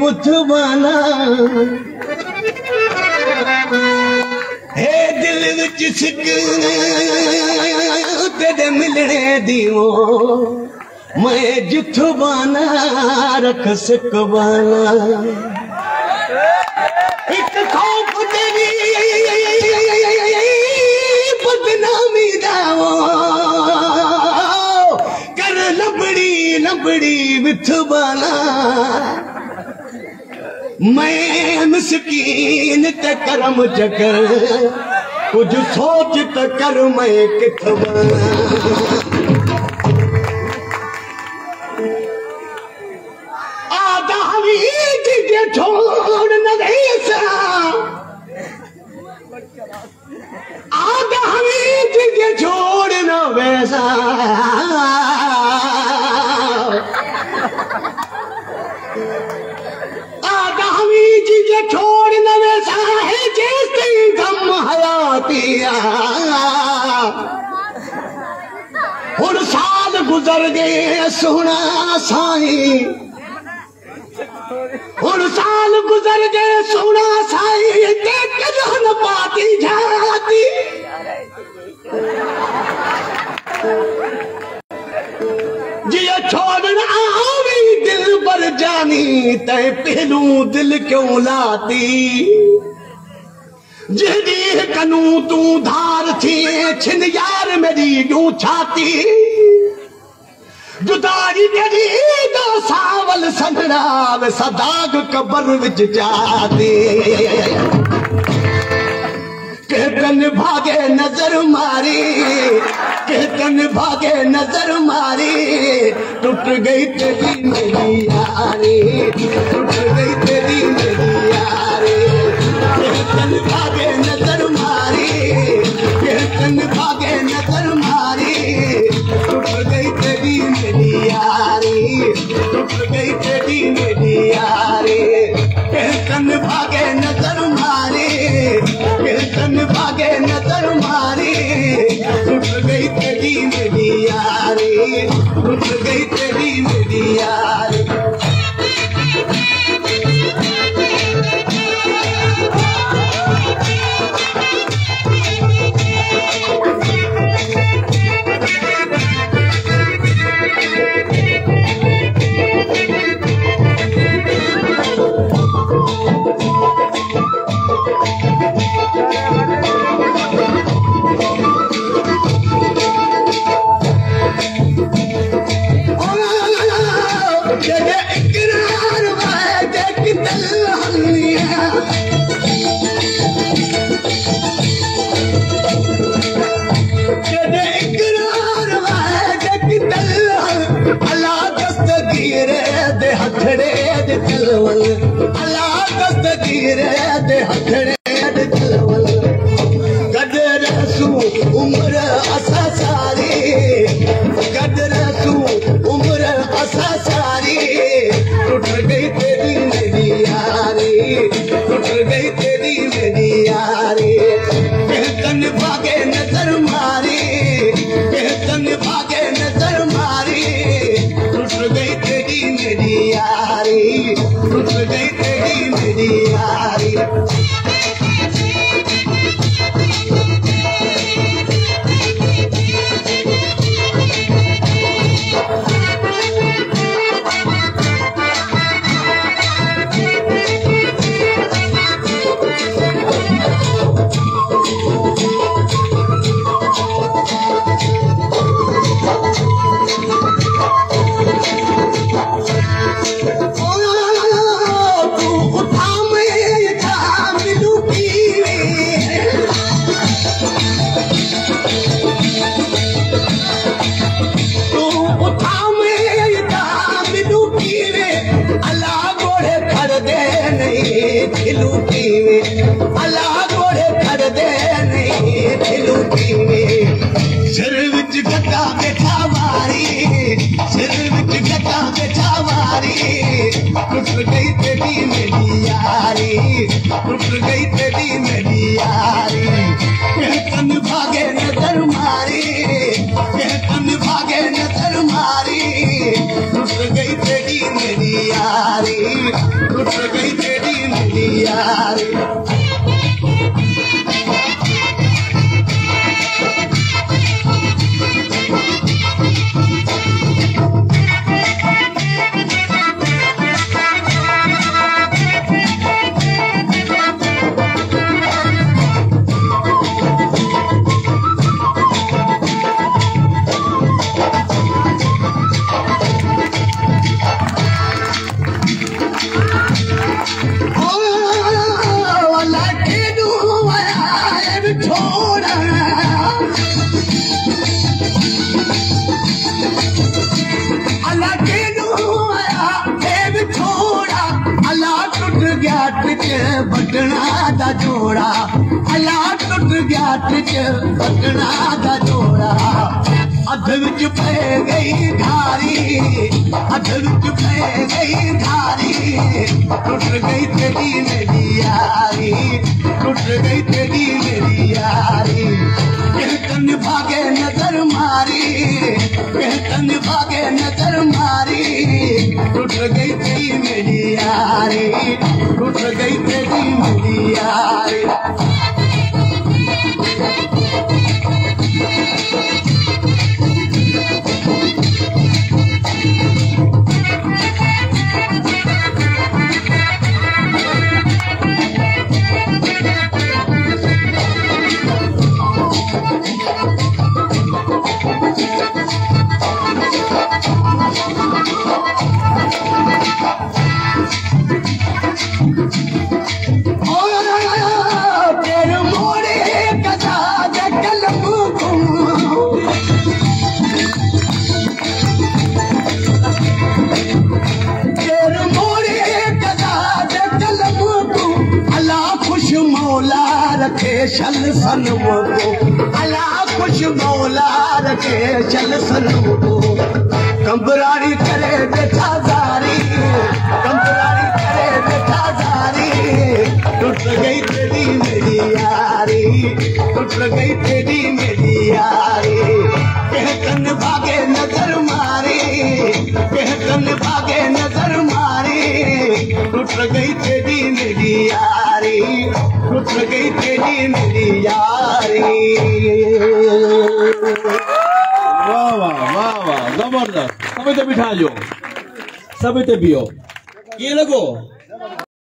उठवाना है दिल विच सिक तेरे मिलने दियो मैं जुठवाना रख सकवाना एक खौफ तेरी बदनामी दाओ कर लबड़ी लबड़ी बिठवाना मैं मिस्कीन ते करम चकर कुछ सोच त कर मैं किथवा आदावी जिगे छोड़ न देसा आदावी जिगे छोड़ न वैसा जिगे छोड़ न वैसा है जैसे गम हयातिया हुण साल गुजर गए सोना साई हुण साल गुजर गए सोना साई देख न पाती जाती जिया छोड़ना आवी दिल पर जानी तय पहलू दिल क्यों लाती जिहदी कनू तू धार थी छिन यार मेरी यूं छाती जुदाई तेरी दो सावल संगराव सदाग कबर विच जाती कहतन भागे नजर मारी कहतन भागे नजर मारी टूट गई तेरी मेरी यारी टूट गई तेरी मेरी यारी कहतन भागे नजर मारी कहतन भागे नजर मारी टूट गई तेरी मेरी यारी टूट गई तेरी मेरी यारी कहतन भागे नजर मारी कहतन भागे नजर मारी टूट गई तेरी मेरी यारी टूट गई तेरी मेरी यारी उम्र असा सारी कदर तू उम्र असा सारी टूट गई तेरी मेरी यारी टूट गई तेरी मेरी यारी कहतन भागे नजर मारी कहतन भागे नजर मारी टूट गई तेरी मेरी यारी टूट गई तेरी मेरी यारी गद्दा बैठा मारी सिर विच गद्दा बैठा मारी टुट गई तेरी मेरी यारी टुट गई तेरी मेरी यारी कन भागे नजर मारी कन भागे नजर मारी टुट गई तेरी मेरी यारी टुट गई तेरी मेरी यारी बटना दा जोड़ा अल्लाह टुट गया टिच बटना दा जोड़ा अध विच पै गई धारी अध विच पै गई धारी टुट गई तेरी मेरी यारी टुट गई तेरी मेरी यारी कहतन भागे नजर मारी कहतन भागे नजर मारी टुट गई तेरी मेरी यारी टुट गई तेरी मेरी यारी रखे शल सन वो अल्लाह कुछ मौला रखे शल सन वो कंबरारी करे बैठा जारी कंबरारी करे बैठा जारी टूट गई तेरी मेरी यारी टूट गई तेरी मेरी यारी कहतन भागे नजर मारी कहतन भागे नजर मारी टूट गई तेरी मेरी यारी टूट गई तेरी मेरी यारी वाह वाह वाह वाह जबरदस्त सभी तो बिठा जो सभी तो पियो ये लगो